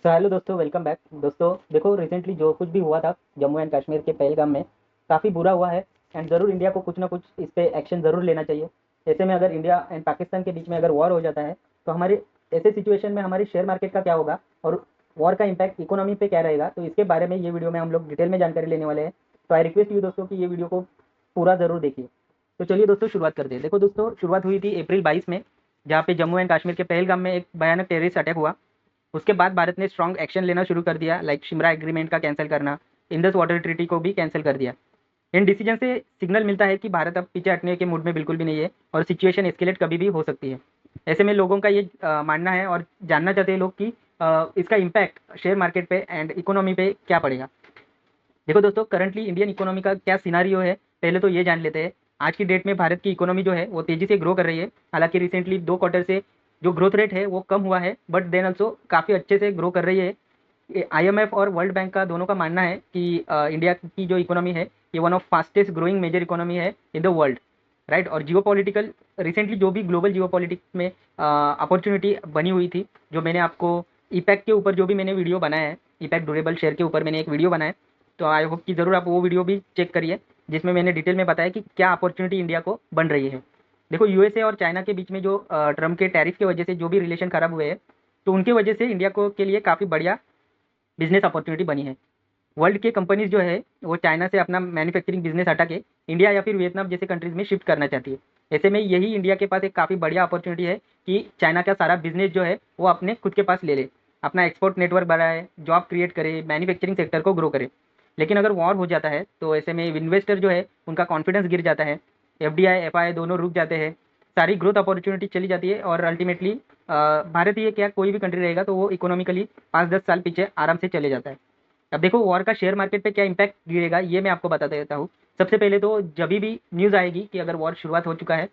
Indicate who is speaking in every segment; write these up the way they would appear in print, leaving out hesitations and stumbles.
Speaker 1: So hello दोस्तों, welcome back. दोस्तों देखो, रिसेंटली जो कुछ भी हुआ था जम्मू एंड कश्मीर के पहलगाम में, काफ़ी बुरा हुआ है। एंड ज़रूर इंडिया को कुछ ना कुछ इस पे एक्शन ज़रूर लेना चाहिए। ऐसे में अगर इंडिया एंड पाकिस्तान के बीच में अगर वॉर हो जाता है तो हमारे ऐसे सिचुएशन में हमारी शेयर मार्केट का क्या होगा और वॉर का इम्पैक्ट इकोनॉमी पे क्या रहेगा, तो इसके बारे में ये वीडियो में हम लोग डिटेल में जानकारी लेने वाले हैं। तो आई रिक्वेस्ट यू दोस्तों कि ये वीडियो को पूरा ज़रूर देखिए। तो चलिए दोस्तों शुरुआत करते हैं। देखो दोस्तों, शुरुआत हुई थी अप्रैल 22 में, जहाँ पे जम्मू एंड कश्मीर के पहलगाम में एक भयानक टेररिस्ट अटैक हुआ। उसके बाद भारत ने स्ट्रॉन्ग एक्शन लेना शुरू कर दिया, लाइक शिमला एग्रीमेंट का कैंसिल करना, इंडस वाटर ट्रीटी को भी कैंसिल कर दिया। इन डिसीजन से सिग्नल मिलता है कि भारत अब पीछे हटने के मूड में बिल्कुल भी नहीं है और सिचुएशन एस्केलेट कभी भी हो सकती है। ऐसे में लोगों का ये मानना है और जानना चाहते हैं लोग कि इसका इम्पैक्ट शेयर मार्केट पे एंड इकोनॉमी पे क्या पड़ेगा। देखो दोस्तों, करंटली इंडियन इकोनॉमी का क्या सिनारियो है, पहले तो ये जान लेते हैं। आज की डेट में भारत की इकोनॉमी जो है वो तेजी से ग्रो कर रही है। हालांकि रिसेंटली 2 क्वार्टर से जो ग्रोथ रेट है वो कम हुआ है, बट देन ऑल्सो काफ़ी अच्छे से ग्रो कर रही है। आईएमएफ और वर्ल्ड बैंक का दोनों का मानना है कि इंडिया की जो इकोनॉमी है ये one of fastest growing major economy है इन द वर्ल्ड, राइट। और जियो पॉलिटिकल रिसेंटली जो भी ग्लोबल जियो पॉलिटिक्स में अपॉर्चुनिटी बनी हुई थी, जो मैंने आपको ईपैक के ऊपर जो भी मैंने वीडियो बनाया है, ईपैक ड्यूरेबल शेयर के ऊपर मैंने एक वीडियो बनाया है, तो आई होप कि ज़रूर आप वो वीडियो भी चेक करिए, जिसमें मैंने डिटेल में बताया कि क्या अपॉर्चुनिटी इंडिया को बन रही है। देखो, यूएसए और चाइना के बीच में जो ट्रम्प के टैरिफ की वजह से जो भी रिलेशन खराब हुए हैं, तो उनके वजह से इंडिया को के लिए काफ़ी बढ़िया बिजनेस अपॉर्चुनिटी बनी है। वर्ल्ड के कंपनीज जो है वो चाइना से अपना मैन्युफैक्चरिंग बिजनेस हटा के इंडिया या फिर वियतनाम जैसे कंट्रीज में शिफ्ट करना चाहती है। ऐसे में यही इंडिया के पास एक काफ़ी बढ़िया अपॉर्चुनिटी है कि चाइना का सारा बिजनेस जो है वो अपने खुद के पास ले ले, अपना एक्सपोर्ट नेटवर्क बढ़ाए, जॉब क्रिएट करे, मैन्युफैक्चरिंग सेक्टर को ग्रो करे। लेकिन अगर वॉर हो जाता है तो ऐसे में इन्वेस्टर जो है उनका कॉन्फिडेंस गिर जाता है, एफडीआई एफआई दोनों रुक जाते हैं, सारी ग्रोथ अपॉर्चुनिटी चली जाती है और अल्टीमेटली भारत ही है क्या कोई भी कंट्री रहेगा तो वो इकोनॉमिकली 5-10 साल पीछे आराम से चले जाता है। अब देखो, वॉर का शेयर मार्केट पे क्या इम्पैक्ट गिरेगा ये मैं आपको बता देता हूँ। सबसे पहले तो जब भी न्यूज़ आएगी कि अगर वॉर शुरुआत हो चुका है,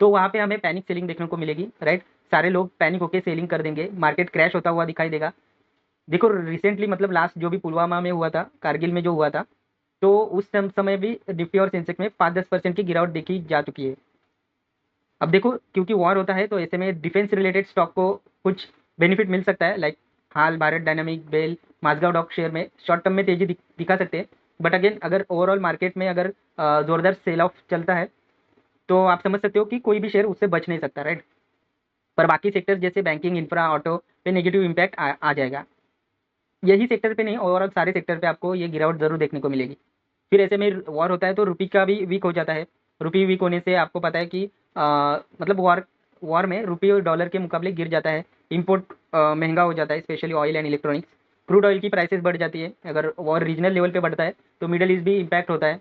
Speaker 1: तो वहाँ पे हमें पैनिक सेलिंग देखने को मिलेगी, राइट। सारे लोग पैनिक होकर सेलिंग कर देंगे, मार्केट क्रैश होता हुआ दिखाई देगा। देखो रिसेंटली मतलब लास्ट जो भी पुलवामा में हुआ था, कारगिल में जो हुआ था, तो उस समय भी निफ्टी और सेंसेक्स में 5-10% की गिरावट देखी जा चुकी है। अब देखो, क्योंकि वॉर होता है तो ऐसे में डिफेंस रिलेटेड स्टॉक को कुछ बेनिफिट मिल सकता है, like HAL Bharat Dynamic, BEL, Mazagon dock share में शॉर्ट टर्म में तेजी दिखा सकते हैं। बट अगेन अगर ओवरऑल मार्केट में अगर जोरदार सेल ऑफ चलता है तो आप समझ सकते हो कि कोई भी शेयर उससे बच नहीं सकता, राइट। पर बाकी सेक्टर जैसे बैंकिंग, इंफ्रा, ऑटो पे नेगेटिव इम्पैक्ट आ जाएगा। यही सेक्टर पे नहीं, ओवरऑल सारे सेक्टर पे आपको ये गिरावट जरूर देखने को मिलेगी। फिर ऐसे में वॉर होता है तो रुपी का भी वीक हो जाता है। रुपी वीक होने से आपको पता है कि मतलब वॉर वॉर में रुपी और डॉलर के मुकाबले गिर जाता है। इंपोर्ट महंगा हो जाता है, specially oil and electronics. Crude oil की प्राइसेस बढ़ जाती है। अगर वॉर रीजनल लेवल पे बढ़ता है तो मिडल ईस्ट भी इम्पैक्ट होता है।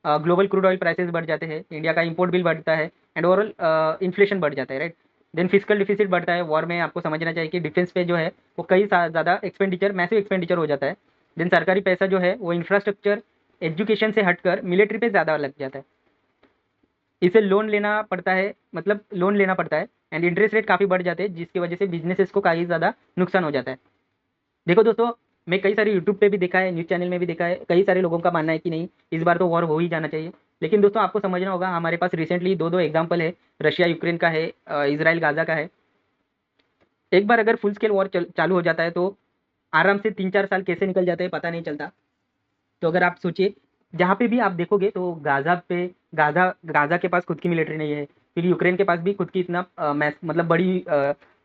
Speaker 1: ग्लोबल क्रूड ऑयल प्राइसेस बढ़ जाते हैं, इंडिया का इंपोर्ट बिल बढ़ता है एंड ओवरऑल इन्फ्लेशन बढ़ जाता है, राइट। देन फिजिकल डिफिसिट बढ़ता है। वॉर में आपको समझना चाहिए कि डिफेंस पे जो है वो कई ज़्यादा एक्सपेंडिचर, मैसिव एक्सपेंडिचर हो जाता है। देन सरकारी पैसा जो है वो इंफ्रास्ट्रक्चर, एजुकेशन से हटकर मिलिट्री पे ज़्यादा लग जाता है। इसे लोन लेना पड़ता है, मतलब लोन लेना पड़ता है एंड इंटरेस्ट रेट काफ़ी बढ़ जाते हैं, जिसकी वजह से बिजनेसेस को काफ़ी ज़्यादा नुकसान हो जाता है। देखो दोस्तों, मैं कई सारे यूट्यूब पे भी देखा है, न्यूज़ चैनल में भी देखा है, कई सारे लोगों का मानना है कि नहीं, इस बार तो वॉर हो ही जाना चाहिए। लेकिन दोस्तों आपको समझना होगा, हमारे पास रिसेंटली दो दो एग्जाम्पल है, रशिया यूक्रेन का है, इसराइल गाजा का है। एक बार अगर फुल स्केल वॉर चालू हो जाता है तो आराम से 3-4 साल कैसे निकल जाते हैं पता नहीं चलता। तो अगर आप सोचिए, जहाँ पे भी आप देखोगे तो गाजा गाजा के पास खुद की मिलिट्री नहीं है, फिर यूक्रेन के पास भी खुद की इतना मतलब बड़ी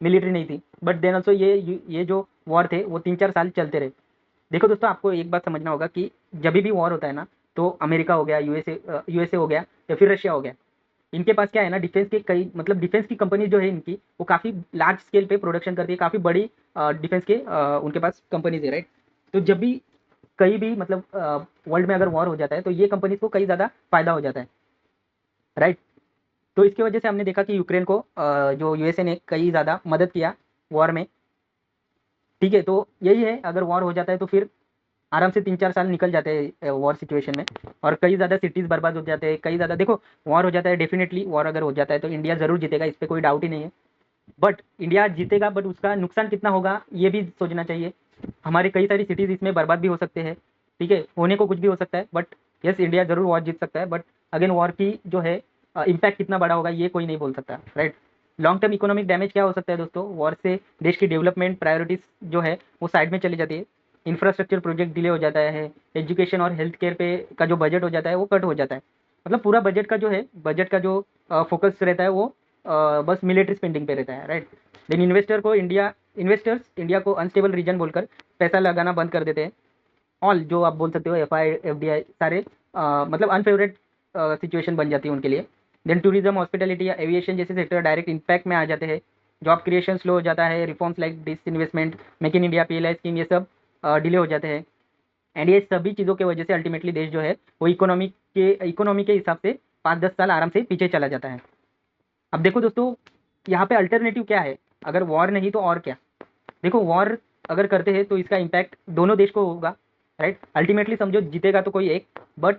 Speaker 1: मिलिट्री नहीं थी। बट देन ऑल्सो ये जो वॉर थे वो 3-4 साल चलते रहे। देखो दोस्तों, आपको एक बात समझना होगा कि जब भी वॉर होता है ना, तो अमेरिका हो गया, यूएसए हो गया या फिर रशिया हो गया, इनके पास क्या है ना, डिफेंस के कई मतलब डिफेंस की कंपनी जो है इनकी, वो काफ़ी लार्ज स्केल पे प्रोडक्शन करती है, काफ़ी बड़ी डिफेंस के उनके पास कंपनीज है, राइट। तो जब भी कहीं भी मतलब वर्ल्ड में अगर वॉर हो जाता है तो ये कंपनीज को कई ज़्यादा फायदा हो जाता है, राइट। तो इसकी वजह से हमने देखा कि यूक्रेन को जो यूएसए ने कई ज़्यादा मदद किया वॉर में, ठीक है। तो यही है, अगर वॉर हो जाता है तो फिर आराम से 3-4 साल निकल जाते हैं वॉर सिचुएशन में, और कई ज़्यादा सिटीज़ बर्बाद हो जाते हैं, कई ज़्यादा। देखो, वॉर हो जाता है, डेफिनेटली वॉर अगर हो जाता है तो इंडिया ज़रूर जीतेगा, इस पर कोई डाउट ही नहीं है। बट इंडिया जीतेगा, बट उसका नुकसान कितना होगा ये भी सोचना चाहिए। हमारे कई सारी सिटीज़ इसमें बर्बाद भी हो सकते हैं, ठीक है, होने को कुछ भी हो सकता है। बट यस, इंडिया ज़रूर वॉर जीत सकता है, बट अगेन वॉर की जो है इम्पैक्ट कितना बड़ा होगा ये कोई नहीं बोल सकता, right. Long term economic damage क्या हो सकता है दोस्तों, वॉर से देश की डेवलपमेंट प्रायोरिटीज जो है वो साइड में चली जाती है, इंफ्रास्ट्रक्चर प्रोजेक्ट डिले हो जाता है, एजुकेशन और हेल्थ केयर पे का जो बजट हो जाता है वो कट हो जाता है। मतलब पूरा बजट का जो है, बजट का जो फोकस रहता है वो बस मिलिट्री स्पेंडिंग पे रहता है, राइट। देन इन्वेस्टर्स इंडिया को अनस्टेबल रीजन बोलकर पैसा लगाना बंद कर देते हैं। ऑल जो आप बोल सकते हो, FI FDI सारे मतलब अनफेवरेट सिचुएशन बन जाती है उनके लिए। देन टूरिज्म, हॉस्पिटैलिटी या एविएशन जैसे सेक्टर डायरेक्ट इम्पैक्ट में आ जाते हैं। जॉब क्रिएशन स्लो हो जाता है, reforms like disinvestment, make in India, PLI scheme, ये सब डिले हो जाते हैं। एंड ये सभी चीज़ों की वजह से अल्टीमेटली देश जो है वो इकोनॉमी के हिसाब से 5-10 साल आराम से पीछे चला जाता है। अब देखो दोस्तों, यहाँ पे अल्टरनेटिव क्या है, अगर वॉर नहीं तो और क्या। देखो वॉर अगर करते हैं तो इसका इम्पैक्ट दोनों देश को होगा, राइट। अल्टीमेटली समझो जीतेगा तो कोई एक, बट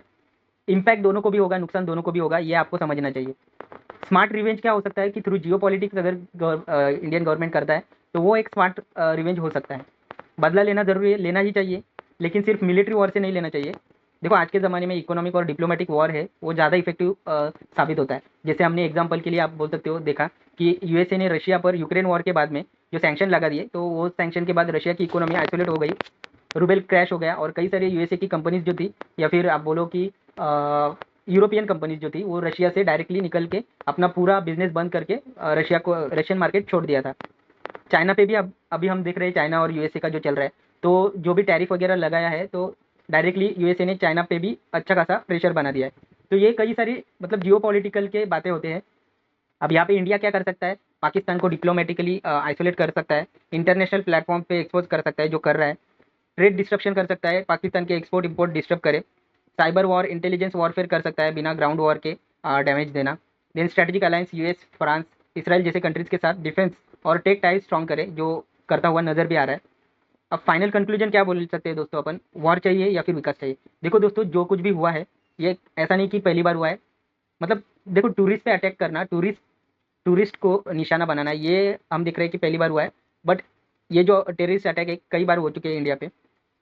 Speaker 1: इम्पैक्ट दोनों को भी होगा, नुकसान दोनों को भी होगा, ये आपको समझना चाहिए। स्मार्ट रिवेंज क्या हो सकता है कि थ्रू जियो पॉलिटिक्स अगर इंडियन गवर्नमेंट करता है तो वो एक स्मार्ट रिवेंज हो सकता है। बदला लेना जरूरी है, लेना ही चाहिए, लेकिन सिर्फ मिलिट्री वॉर से नहीं लेना चाहिए। देखो आज के ज़माने में इकोनॉमिक और डिप्लोमेटिक वॉर है वो ज़्यादा इफेक्टिव साबित होता है। जैसे हमने एग्जाम्पल के लिए आप बोल सकते हो देखा कि USA ने रशिया पर यूक्रेन वॉर के बाद में जो सैंक्शन लगा दिए, तो वो सैंक्शन के बाद रशिया की इकोनॉमी आइसोलेट हो गई, रूबेल क्रैश हो गया, और कई सारी USA की कंपनीज जो थी, या फिर आप बोलो कि यूरोपियन कंपनीज जो थी, वो रशिया से डायरेक्टली निकल के अपना पूरा बिजनेस बंद करके रशियन मार्केट छोड़ दिया था। चाइना पे भी अब अभी हम देख रहे हैं चाइना और USA का जो चल रहा है, तो जो भी टैरिफ वगैरह लगाया है तो डायरेक्टली USA ने चाइना पे भी अच्छा खासा प्रेशर बना दिया है। तो ये कई सारी मतलब जियो पॉलिटिकल के बातें होते हैं। अब यहाँ पे इंडिया क्या कर सकता है, पाकिस्तान को डिप्लोमेटिकली आइसोलेट कर सकता है, इंटरनेशनल प्लेटफॉर्म पे एक्सपोज कर सकता है जो कर रहा है, ट्रेड डिस्ट्रप्शन कर सकता है, पाकिस्तान के एक्सपोर्ट इंपोर्ट डिस्टर्ब करे, साइबर वॉर, इंटेलिजेंस वॉरफेयर कर सकता है बिना ग्राउंड वॉर के डैमेज देना। Then strategic alliance US, France, Israel जैसे कंट्रीज के साथ डिफेंस और टेक टाइज स्ट्रॉन्ग करे, जो करता हुआ नजर भी आ रहा है। अब फाइनल कंक्लूजन क्या बोल सकते हैं दोस्तों अपन, वॉर चाहिए या फिर विकास चाहिए। देखो दोस्तों, जो कुछ भी हुआ है ये ऐसा नहीं कि पहली बार हुआ है। मतलब देखो, टूरिस्ट पे अटैक करना, टूरिस्ट को निशाना बनाना, ये हम देख रहे हैं कि पहली बार हुआ है। बट ये जो टेररिस्ट अटैक है कई बार हो चुके हैं इंडिया पे।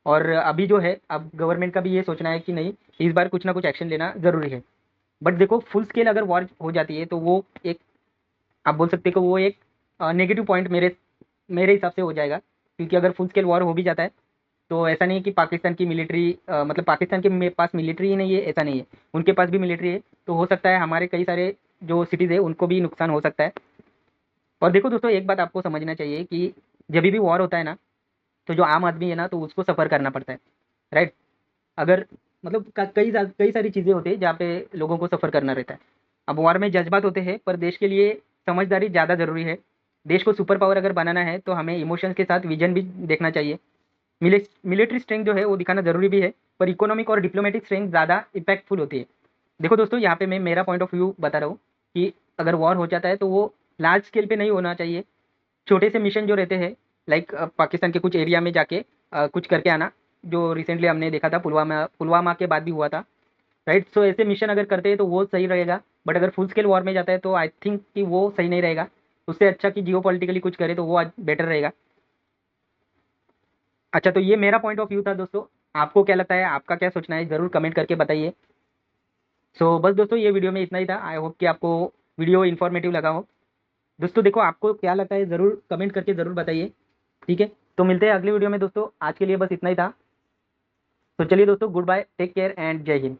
Speaker 1: और अभी जो है, अब गवर्नमेंट का भी ये सोचना है कि नहीं, इस बार कुछ ना कुछ एक्शन लेना ज़रूरी है। बट देखो, फुल स्केल अगर वॉर हो जाती है तो वो एक, आप बोल सकते हो कि वो एक नेगेटिव पॉइंट मेरे मेरे हिसाब से हो जाएगा। क्योंकि अगर फुल स्केल वॉर हो भी जाता है तो ऐसा नहीं है कि पाकिस्तान की मिलिट्री मतलब पाकिस्तान के पास मिलिट्री ही नहीं है, ऐसा नहीं है, उनके पास भी मिलिट्री है। तो हो सकता है हमारे कई सारे जो सिटीज़ है उनको भी नुकसान हो सकता है। और देखो दोस्तों, एक बात आपको समझना चाहिए कि जब भी वॉर होता है ना, तो जो आम आदमी है ना, तो उसको सफ़र करना पड़ता है, राइट। अगर मतलब कई सारी चीज़ें होती है जहाँ पे लोगों को सफ़र करना रहता है। अब वॉर में जज्बात होते हैं, पर देश के लिए समझदारी ज़्यादा ज़रूरी है। देश को सुपर पावर अगर बनाना है तो हमें इमोशंस के साथ विजन भी देखना चाहिए। मिलिट्री स्ट्रेंथ जो है वो दिखाना ज़रूरी भी है, पर इकोनॉमिक और डिप्लोमेटिक स्ट्रेंथ ज़्यादा इम्पैक्टफुल होती है। देखो दोस्तों, यहाँ पे मैं मेरा पॉइंट ऑफ व्यू बता रहा हूँ कि अगर वॉर हो जाता है तो वो लार्ज स्केल पे नहीं होना चाहिए। छोटे से मिशन जो रहते हैं, लाइक पाकिस्तान के कुछ एरिया में जाके कुछ करके आना, जो रिसेंटली हमने देखा था, पुलवामा के बाद भी हुआ था, राइट। सो ऐसे मिशन अगर करते हैं तो वो सही रहेगा। बट अगर फुल स्केल वॉर में जाता है तो आई थिंक कि वो सही नहीं रहेगा। उससे अच्छा कि जियो पॉलिटिकली कुछ करे तो वो बेटर रहेगा। अच्छा, तो ये मेरा पॉइंट ऑफ व्यू था दोस्तों। आपको क्या लगता है, आपका क्या सोचना है, ज़रूर कमेंट करके बताइए। सो बस दोस्तों, ये वीडियो में इतना ही था। आई होप कि आपको वीडियो इन्फॉर्मेटिव लगा हो। दोस्तों देखो, आपको क्या लगता है ज़रूर कमेंट करके ज़रूर बताइए, ठीक है। तो मिलते हैं अगली वीडियो में दोस्तों, आज के लिए बस इतना ही था। तो चलिए दोस्तों, good bye, take care and जय हिंद।